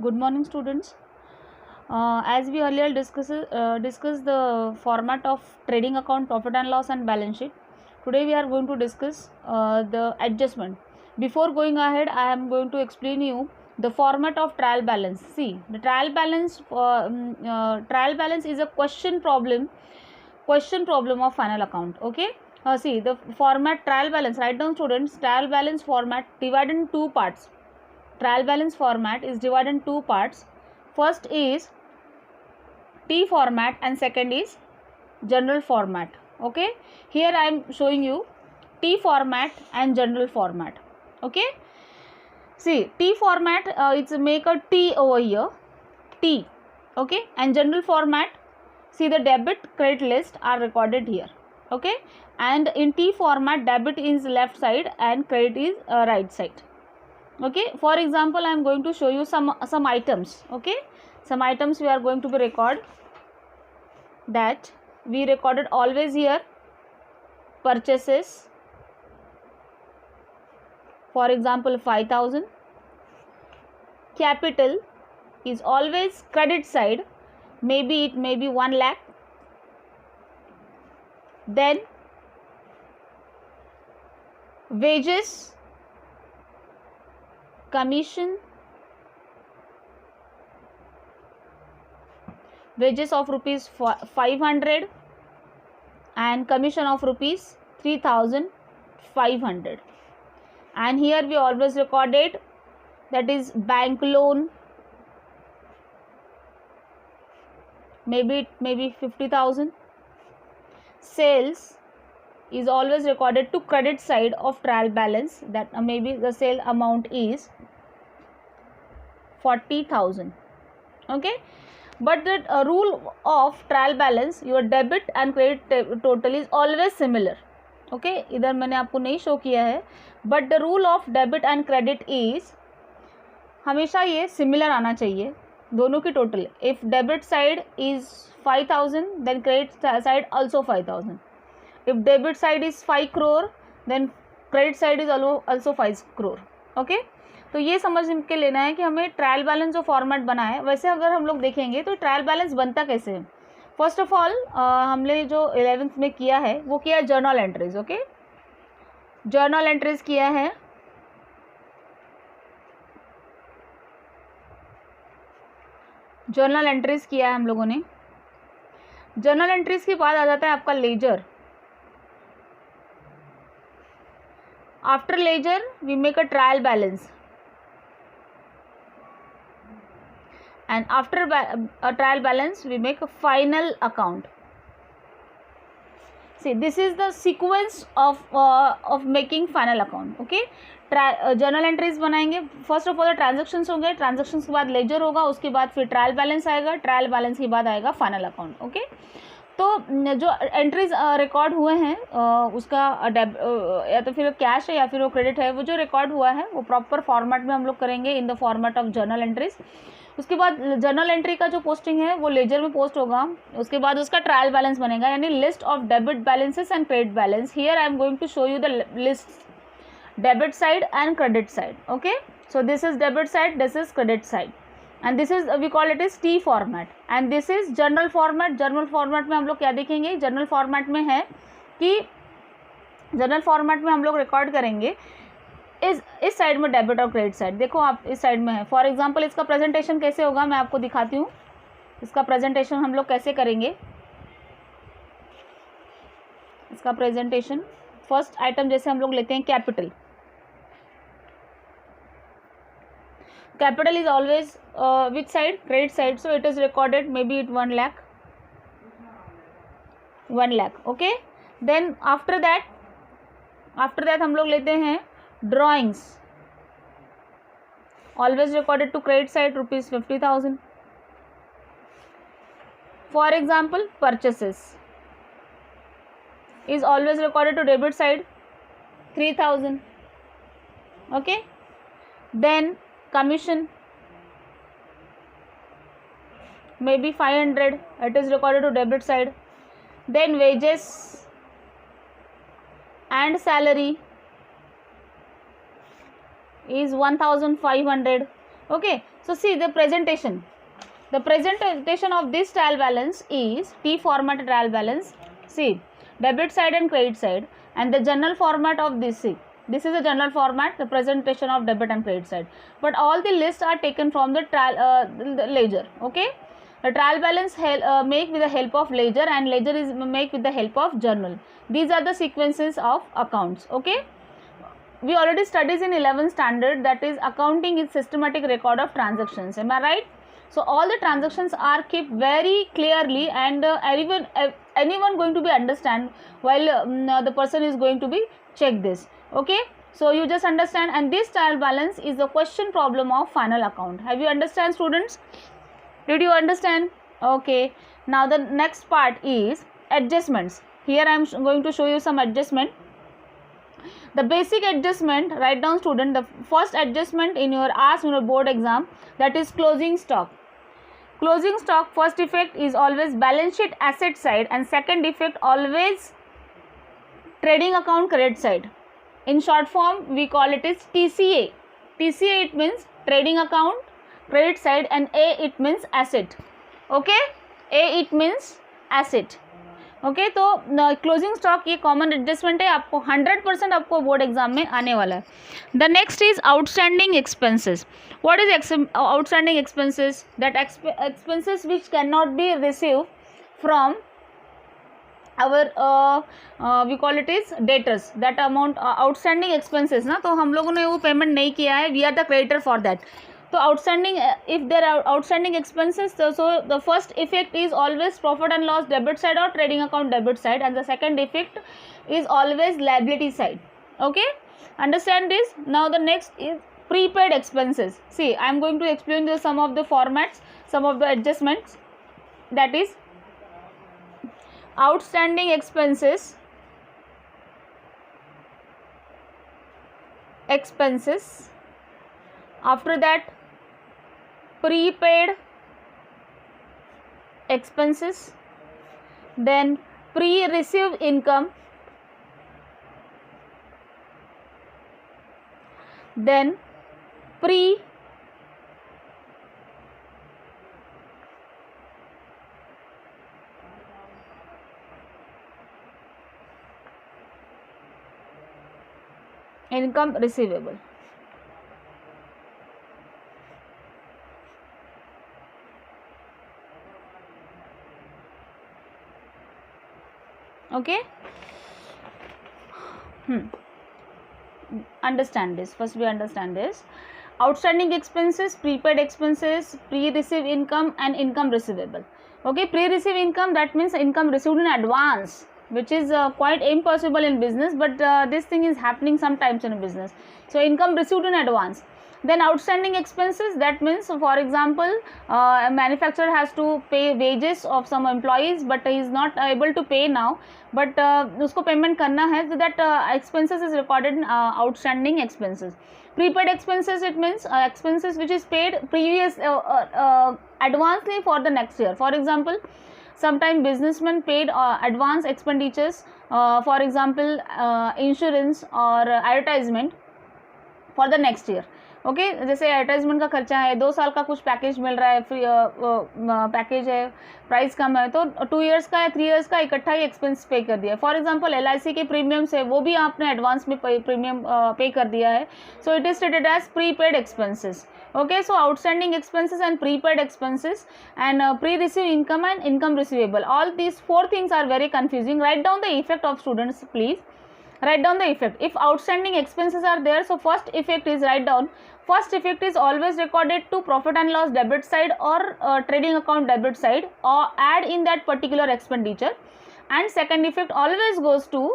Good morning, students. As we earlier discussed the format of trading account, profit and loss, and balance sheet. Today we are going to discuss the adjustment. Before going ahead, I am going to explain you the format of trial balance. See, the trial balance is a question problem of final account. Okay. See the format trial balance. Write down, students. Trial balance format divided in two parts. Trial balance format is divided in two parts. First is T format and second is general format. Okay, here I am showing you T format and general format. Okay, see T format, it's make a T over here, T. Okay, and general format, see the debit credit list are recorded here. Okay, and in T format, debit is left side and credit is right side. Okay, for example, I am going to show you some items. Okay, some items we are going to be record, that we recorded always here. Purchases, for example, 5,000. Capital is always credit side, maybe it may be 1 lakh. Then wages, commission, wages of rupees 500 and commission of rupees 3,500. And here we always recorded, that is bank loan, maybe 50,000. Sales is always recorded to credit side of trial balance, that maybe the sale amount is 40,000. Okay, but the rule of trial balance, your debit and credit total is always similar. Okay, इधर मैंने आपको नहीं show किया है, but the rule of debit and credit is हमेशा ये similar आना चाहिए दोनों की total. If debit side is 5,000, then credit side also 5,000. If debit side is 5 crore, then credit side is also 5 crore. Okay, तो ये समझ के लेना है कि हमें ट्रायल बैलेंस जो फॉर्मेट बना है, वैसे अगर हम लोग देखेंगे तो ट्रायल बैलेंस बनता कैसे है. फर्स्ट ऑफ ऑल हमने जो 11th में किया है वो किया journal entries. Okay, journal entries किया है. जर्नल एंट्रीज किया है हम लोगों ने. जर्नल एंट्रीज के बाद आ जाता है आपका ledger. After ledger we make a trial balance, and after a trial balance we make a final account. See, this is the sequence of making final account. Okay, journal entries बनाएंगे. First of all transactions होंगे, transactions के बाद laser होगा, उसके बाद फिर trial balance आएगा, trial balance के बाद आएगा फाइनल अकाउंट. ओके, तो जो एंट्रीज रिकॉर्ड हुए हैं उसका या तो फिर कैश है या फिर वो क्रेडिट है, वो जो रिकॉर्ड हुआ है वो प्रॉपर फॉर्मेट में हम लोग करेंगे in the format of journal entries. उसके बाद जर्नल एंट्री का जो पोस्टिंग है वो लेजर में पोस्ट होगा. उसके बाद उसका ट्रायल बैलेंस बनेगा, यानी list of debit balances and credit balance. Here I am going to show you the list, debit side and credit side. Okay, so this is debit side, this is credit side, and this is we call it as T format, and this is general format. General format में हम लोग क्या देखेंगे, general format में है कि general format में हम लोग रिकॉर्ड करेंगे इस साइड में डेबिट और क्रेडिट साइड. देखो आप इस साइड में है. फॉर एग्जांपल इसका प्रेजेंटेशन कैसे होगा मैं आपको दिखाती हूँ. इसका प्रेजेंटेशन हम लोग कैसे करेंगे. इसका प्रेजेंटेशन फर्स्ट आइटम जैसे हम लोग लेते हैं capital. Capital is always which side, credit side, so it is recorded maybe it 1 lakh. Okay, then after that हम लोग लेते हैं drawings, always recorded to credit side rupees 50,000. For example, purchases is always recorded to debit side 3,000. Okay, then commission maybe 500, it is recorded to debit side. Then wages and salary is 1,500, Okay, so see the presentation. The presentation of this trial balance is T format trial balance. See, debit side and credit side, and the general format of this. See, this is a general format, the presentation of debit and credit side. But all the lists are taken from the trial the ledger. Okay, the trial balance make with the help of ledger, and ledger is make with the help of journal. These are the sequences of accounts. Okay. We already studied in 11th standard, that is accounting is systematic record of transactions. Am I right? So all the transactions are kept very clearly, and anyone going to be understand while the person is going to be check this. Okay, so you just understand, and this trial balance is the question problem of final account. Have you understand, students? Did you understand? Okay, now the next part is adjustments. Here I am going to show you some adjustment. The basic adjustment, write down, student, the first adjustment in your board exam, that is closing stock. Closing stock, first effect is always balance sheet asset side, and second effect always trading account credit side. In short form we call it is TCA. TCA, it means trading account credit side, and A it means asset. Okay, A it means asset. Okay तो closing stock ये common adjustment है, आपको 100% आपको board exam में आने वाला है. The next is outstanding expenses. What is outstanding expenses? That expenses which can not be receive from our we call it is debtors. That amount outstanding expenses ना, तो हम लोगों ने वो पेमेंट नहीं किया है, we are the creditor for that. So outstanding, if there are outstanding expenses, so the first effect is always profit and loss debit side or trading account debit side, and the second effect is always liability side. Okay, understand this. Now the next is prepaid expenses. See, I am going to explain some of the formats, some of the adjustments. That is outstanding expenses, after that prepaid expenses, then pre-received income, then income receivable. Okay, understand this. First we understand this. Outstanding expenses, prepaid expenses, pre-received income, and income receivable. Okay, pre-received income, that means income received in advance, which is quite impossible in business, but this thing is happening sometimes in business. So income received in advance. Then outstanding expenses, that means for example a manufacturer has to pay wages of some employees, but he is not able to pay now, but usko payment karna hai, so that expenses is recorded in outstanding expenses. Prepaid expenses, it means expenses which is paid previous advancely for the next year. For example, sometime businessmen paid advance expenditures, for example insurance or advertisement for the next year. Okay जैसे advertisement का खर्चा है, 2 साल का कुछ package मिल रहा है, free package है, प्राइस कम है, तो 2 इयर्स का या 3 इयर्स का इकट्ठा ही एक्सपेंस पे कर दिया. फॉर एग्जांपल LIC के प्रीमियम्स है, वो भी आपने एडवांस में प्रीमियम पे कर दिया है. So it is stated as prepaid expenses. Okay, so outstanding expenses and prepaid expenses and pre-received income and income receivable, all these 4 things are very confusing. Write down the effect of students, please. Write down the effect. If outstanding expenses are there, so first effect is, write down, first effect is always recorded to profit and loss debit side or trading account debit side, or add in that particular expenditure. And second effect always goes to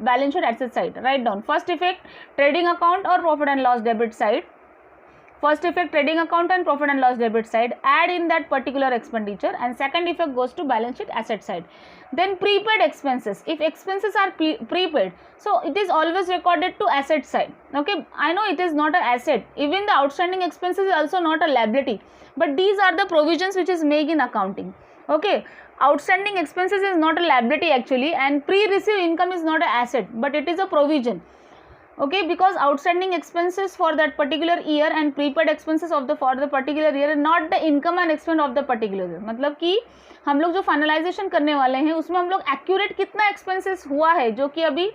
balance sheet asset side. Write down first effect trading account or profit and loss debit side. First effect trading account and profit and loss debit side, add in that particular expenditure, and second effect goes to balance sheet asset side. Then prepaid expenses, if expenses are prepaid, so it is always recorded to asset side. Okay, I know it is not an asset, even the outstanding expenses is also not a liability, but these are the provisions which is made in accounting. Okay, outstanding expenses is not a liability actually, and pre-received income is not an asset, but it is a provision. okay, because outstanding expenses for that particular year and prepaid expenses of the for the particular year not the income and expense of the particular year. मतलब कि हम लोग जो finalisation करने वाले हैं उसमें हम लोग एक्यूरेट कितना एक्सपेंसेस हुआ है जो कि अभी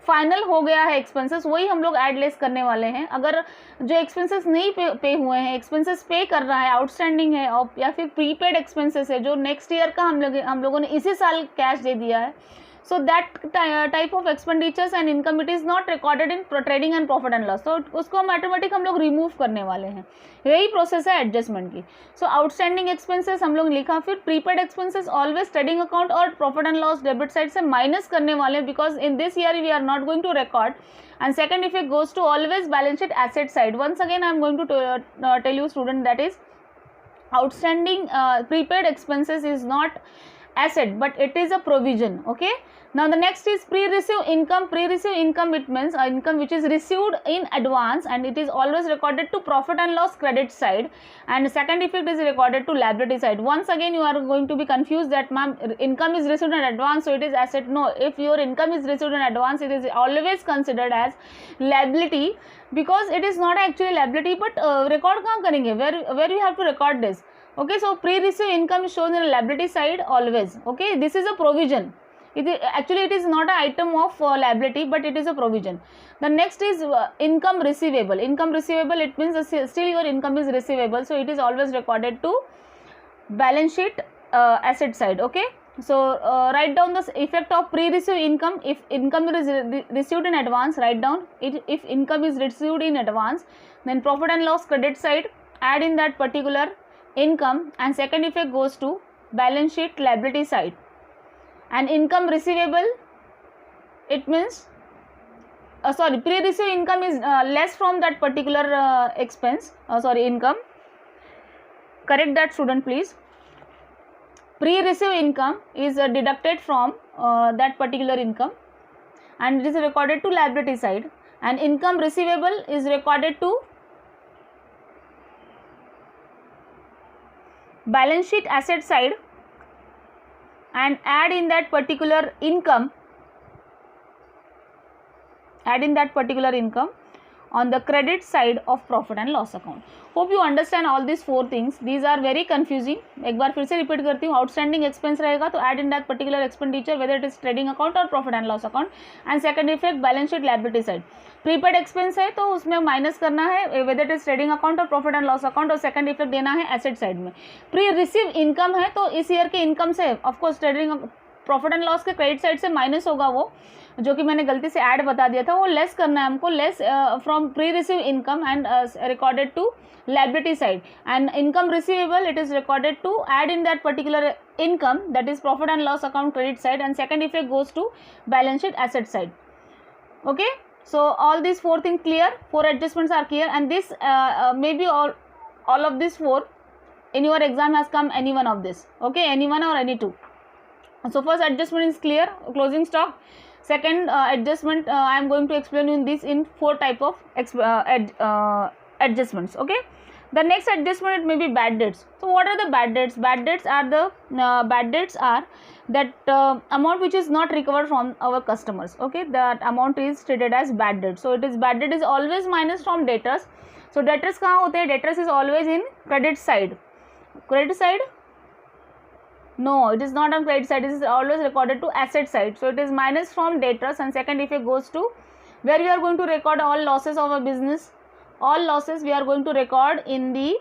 फाइनल हो गया है एक्सपेंसेस, वही हम लोग एड लेस करने वाले हैं. अगर जो एक्सपेंसेस नहीं पे हुए हैं, एक्सपेंसेस पे कर रहा है, आउटस्टैंडिंग है, और या फिर प्रीपेड एक्सपेंसेस है जो नेक्स्ट ईयर का हम लोगों ने इसी साल कैश दे दिया है, so that type of expenditures and income it is not recorded in trading and profit and loss. तो उसको हम ऑटोमेटिक हम लोग रिमूव करने वाले हैं. यही प्रोसेस है एडजस्टमेंट की. सो आउटस्टैंडिंग एक्सपेंसेस हम लोग लिखा, फिर prepaid expenses always trading account और profit and loss debit side से माइनस करने वाले, because in this year we are not going to record. And second effect goes to always balance sheet asset side. Once again I am going to tell you student, that is outstanding prepaid expenses is not asset but it is a provision. Okay, now the next is pre-receive income. Pre-receive income, it means income which is received in advance and it is always recorded to profit and loss credit side, and second effect is recorded to liability side. Once again you are going to be confused that ma'am, income is received in advance so it is asset. No, if your income is received in advance it is always considered as liability, because it is not actually liability. But record kahan karenge, where you have to record this? Okay, so pre-receive income is shown in the liability side always. Okay, this is a provision. Actually it is not an item of liability but it is a provision. The next is income receivable. Income receivable, it means still your income is receivable, so it is always recorded to balance sheet asset side. Okay, so write down the effect of pre-receive income. If income is received in advance, write down it. If income is received in advance, then profit and loss credit side, add in that particular income, and second effect goes to balance sheet liability side. And income receivable, it means pre-receive income is less from that particular expense, income. Correct that student please. Pre-receive income is deducted from that particular income and it is recorded to liability side, and income receivable is recorded to balance sheet asset side, and add in that particular income on the credit side of profit and loss account. Hope you understand all these four things. These are very confusing. एक बार फिर से repeat करती हूँ. Outstanding expense रहेगा तो add in that particular expenditure whether it is trading account और profit and loss account, and second effect balance sheet liability side. Prepaid expense है तो उसमें माइनस करना है whether it is trading account और profit and loss account, और second effect देना है asset side में. प्री रिसीव इनकम है तो इस ईयर के इनकम से of course trading profit and loss के क्रेडिट साइड से माइनस होगा, वो जो कि मैंने गलती से ऐड बता दिया था, वो लेस करना है हमको, less from pre receive income and recorded to liability side, and income receivable it is recorded to add in that particular income, that is profit and loss account credit side, and second effect goes to balance sheet asset side. Okay, so all these four things clear, four adjustments are clear, and this maybe all of these four in your exam has come any one of this. Okay, any one or any two. So first adjustment is clear, closing stock. Second adjustment I am going to explain in this in four type of adjustments. Okay, the next adjustment it may be bad debts. So what are the bad debts? Bad debts are that amount which is not recovered from our customers. Okay, that amount is treated as bad debt. So it is bad debt is always minus from debtors. So debtors कहाँ होते हैं? Debtors is always in credit side. Credit side? No, it is not on credit side. It is always recorded to asset side. So it is minus from debtors, and second effect goes to where we are going to record all losses of a business. All losses we are going to record in the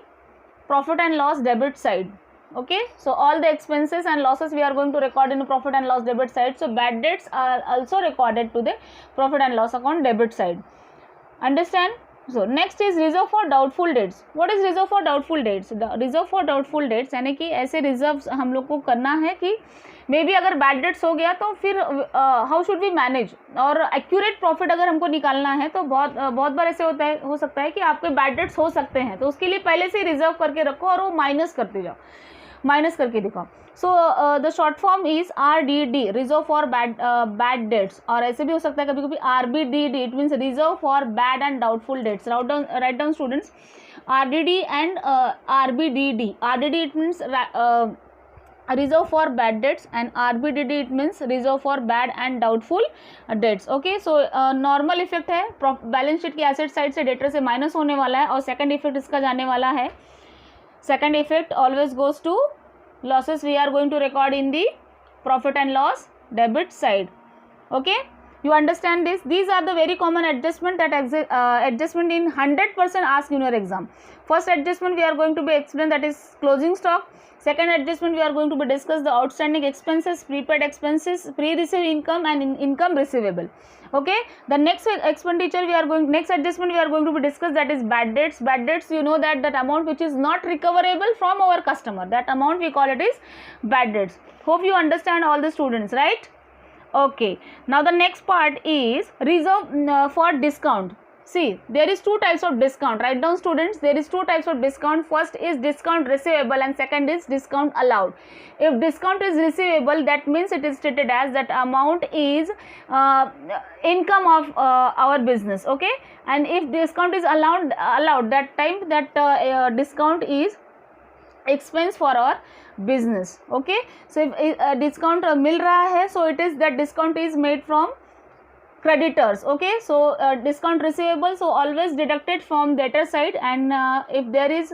profit and loss debit side. Okay, so all the expenses and losses we are going to record in the profit and loss debit side. So bad debts are also recorded to the profit and loss account debit side. Understand? So next is reserve for doubtful debts. What is reserve for doubtful debts? Reserve for doubtful debts यानी कि ऐसे reserve हम लोग को करना है कि may be अगर बैड डेट्स हो गया तो फिर हाउ शुड वी मैनेज, और एक्यूरेट प्रॉफिट अगर हमको निकालना है तो बहुत बार ऐसे हो सकता है कि आपके बैड डेट्स हो सकते हैं, तो उसके लिए पहले से रिजर्व करके रखो और वो माइनस करते जाओ, माइनस करके दिखाओ. So the short form is RDD, reserve for bad debts, और ऐसे भी हो सकता है कभी कभी RBDD, it means reserve for bad and doubtful debts. Write down students RDD and RBDD. RDD it means reserve for bad debts, and RBDD it means reserve for bad and doubtful debts. Okay, so normal effect है, balance sheet की asset side से debtor से minus होने वाला है, और second effect इसका जाने वाला है, second effect always goes to losses we are going to record in the profit and loss debit side. Okay, you understand this? These are the very common adjustment that adjustment in 100% asked in your exam. First adjustment we are going to be explain, that is closing stock. Second adjustment we are going to be discuss the outstanding expenses, prepaid expenses, pre-received income and income receivable. Okay, the next expenditure we are going, next adjustment we are going to be discuss, that is bad debts. Bad debts, you know that amount which is not recoverable from our customer, that amount we call it is bad debts. Hope you understand, all the students, right? Okay, now the next part is reserve for discount. See, there is two types of discount. Write down, students, there is two types of discount. First is discount receivable and second is discount allowed. If discount is receivable, that means it is stated as that amount is income of our business. Okay, and if discount is allowed, that time that discount is expense for our business. Okay, so if discount मिल रहा है, so it is that discount is made from creditors. Okay, so discount receivable, so always deducted from debtor side, and if there is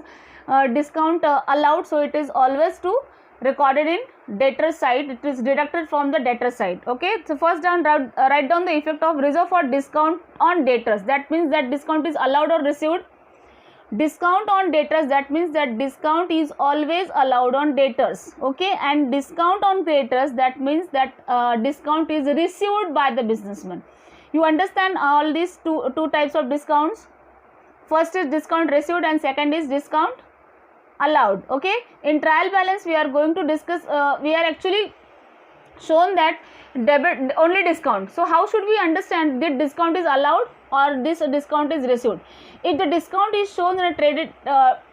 discount allowed, so it is always to recorded in debtor side, it is deducted from the debtor side. Okay, so first down, write down the effect of reserve for discount on debtors. That means that discount is allowed or received. Discount on debtors, that means that discount is always allowed on debtors. Okay, and discount on creditors, that means that discount is received by the businessman. You understand all these two types of discounts? First is discount received and second is discount allowed. Okay, in trial balance we are going to discuss, we are actually shown that debit only discount. So how should we understand that discount is allowed or this discount is received? If the discount is shown in a traded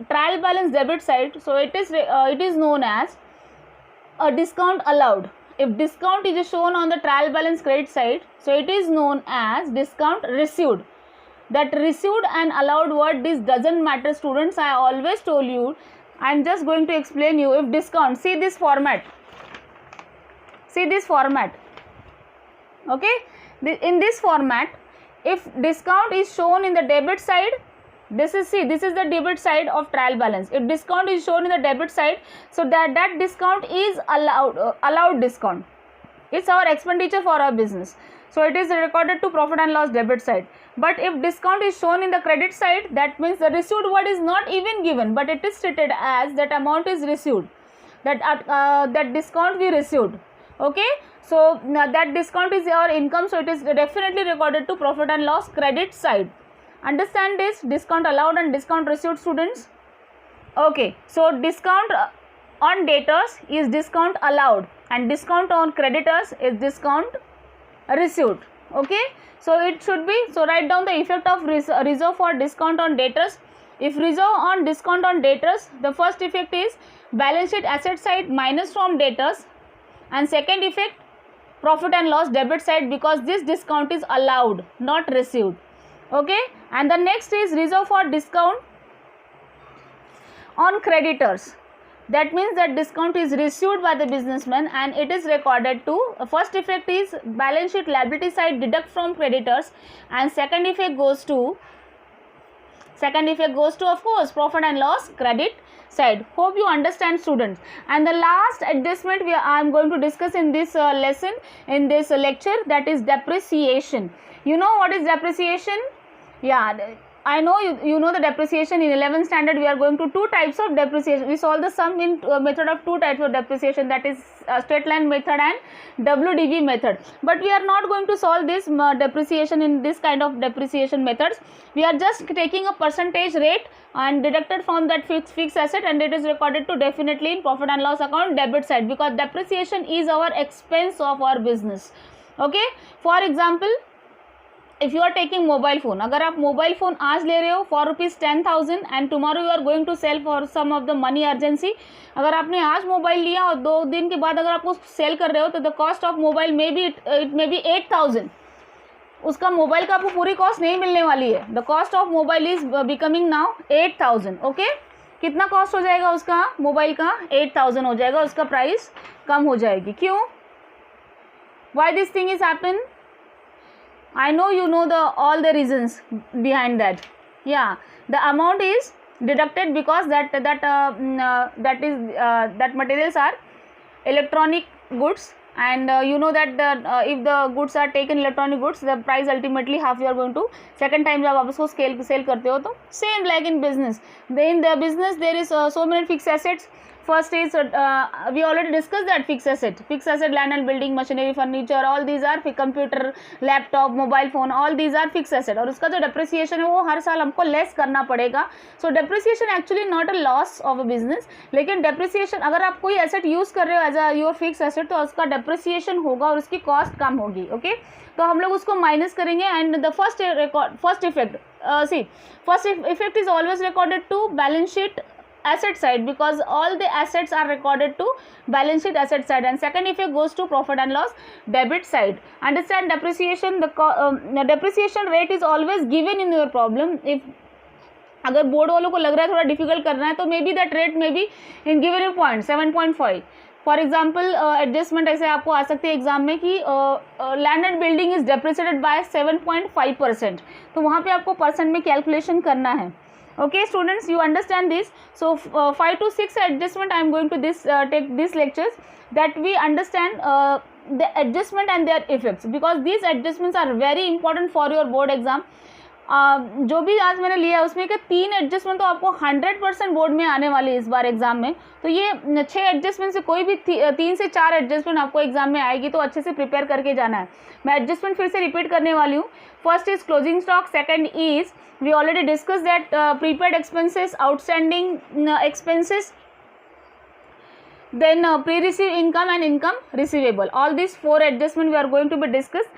trial balance debit side, so it is known as a discount allowed. If discount is shown on the trial balance credit side, so it is known as discount received. That received and allowed word, this doesn't matter, students. I always told you, I am just going to explain you. If discount, see this format, okay, in this format, if discount is shown in the debit side, this is the debit side of trial balance. If discount is shown in the debit side, so that discount is allowed discount. It's our expenditure for our business, so it is recorded to profit and loss debit side. But if discount is shown in the credit side, that means the received word is not even given, but it is stated as that amount is received, that discount we received. Okay, so that discount is our income, so it is definitely recorded to profit and loss credit side. Understand this, discount allowed and discount received, students? Okay, so discount on debtors is discount allowed and discount on creditors is discount received. Okay, so it should be, so write down the effect of reserve for discount on debtors. If reserve on discount on debtors, the first effect is balance sheet asset side minus from debtors, and second effect profit and loss debit side, because this discount is allowed, not received. Okay, and the next is reserve for discount on creditors. That means that discount is received by the businessman and it is recorded to, first effect is balance sheet liability side deduct from creditors, and second effect goes to of course profit and loss credit side. Hope you understand, students. And the last adjustment I am going to discuss in this lesson, in this lecture, that is depreciation. You know what is depreciation? Yeah, I know you know the depreciation. In 11th standard we are going to two types of depreciation. We solve the sum in method of two types of depreciation, that is straight line method and WDV method. But we are not going to solve this depreciation in this kind of depreciation methods. We are just taking a percentage rate and deducted from that fixed asset, and it is recorded to definitely in profit and loss account debit side, because depreciation is our expense of our business. Okay, for example, if you are taking mobile phone, अगर आप mobile phone आज ले रहे हो for ₹10,000 and tomorrow you are going to sell for some of the money urgency, अगर आपने आज mobile लिया और 2 दिन के बाद अगर आपको सेल कर रहे हो, तो the cost of mobile may be it may be 8,000. उसका मोबाइल का आपको पूरी कॉस्ट नहीं मिलने वाली है. The cost of mobile is becoming now 8,000. Okay, कितना कॉस्ट हो जाएगा उसका मोबाइल का 8000 हो जाएगा, उसका प्राइस कम हो जाएगी. क्यों? Why this thing is happen? I know you know all the reasons behind that. Yeah, the amount is deducted because that materials are electronic goods, and you know that if the goods are taken electronic goods, the price ultimately half you are going to second time जब आप उसको cell करते हो तो same like in business. In the business there is so many fixed assets. First is we already discussed that fixed asset land and building, machinery, furniture, all these are computer, laptop, mobile phone, all these are fixed asset. और उसका जो depreciation है वो हर साल हमको less करना पड़ेगा. So depreciation actually not a loss of a business, लेकिन depreciation अगर आप कोई asset use कर रहे हो as a your fixed asset तो उसका depreciation होगा और उसकी cost कम होगी. Okay, तो हम लोग उसको minus करेंगे. And the first effect is always recorded to balance sheet asset side, because all the assets are recorded to balance sheet asset side, and second effect goes to profit and loss debit side. Understand depreciation, the depreciation rate is always given in your problem. If अगर board वालों को लग रहा है थोड़ा difficult करना है तो may be that rate may be in given you point 7.5. For example adjustment ऐसे आपको आ सकती है एग्जाम में कि land and building is depreciated by 7.5%, तो वहाँ पे आपको परसेंट में कैलकुलेशन करना है. Okay students, you understand this. So 5 to 6 adjustment I am going to take these lectures, that we understand the adjustment and their effects, because these adjustments are very important for your board exam. जो भी आज मैंने लिया है उसमें के 3 adjustment तो आपको 100% बोर्ड में आने वाली है इस बार एग्जाम में. तो ये 6 एडजस्टमेंट से कोई भी 3 से 4 एडजस्टमेंट आपको एग्जाम में आएगी, तो अच्छे से प्रिपेयर करके जाना है. मैं एडजस्टमेंट फिर से रिपीट करने वाली हूँ. First is closing stock, second is we already discussed that prepaid expenses, outstanding expenses, then pre-receive income and income receivable. All these 4 adjustment we are going to be discussed.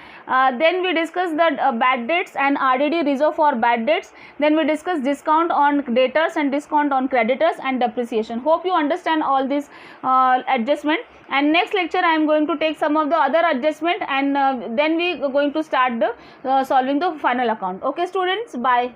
Then we discuss that bad debts and RDD, reserve for bad debts. Then we discuss discount on debtors and discount on creditors and depreciation. Hope you understand all these adjustment. And next lecture I am going to take some of the other adjustment, and then we are going to start the solving the final account. Okay students, bye.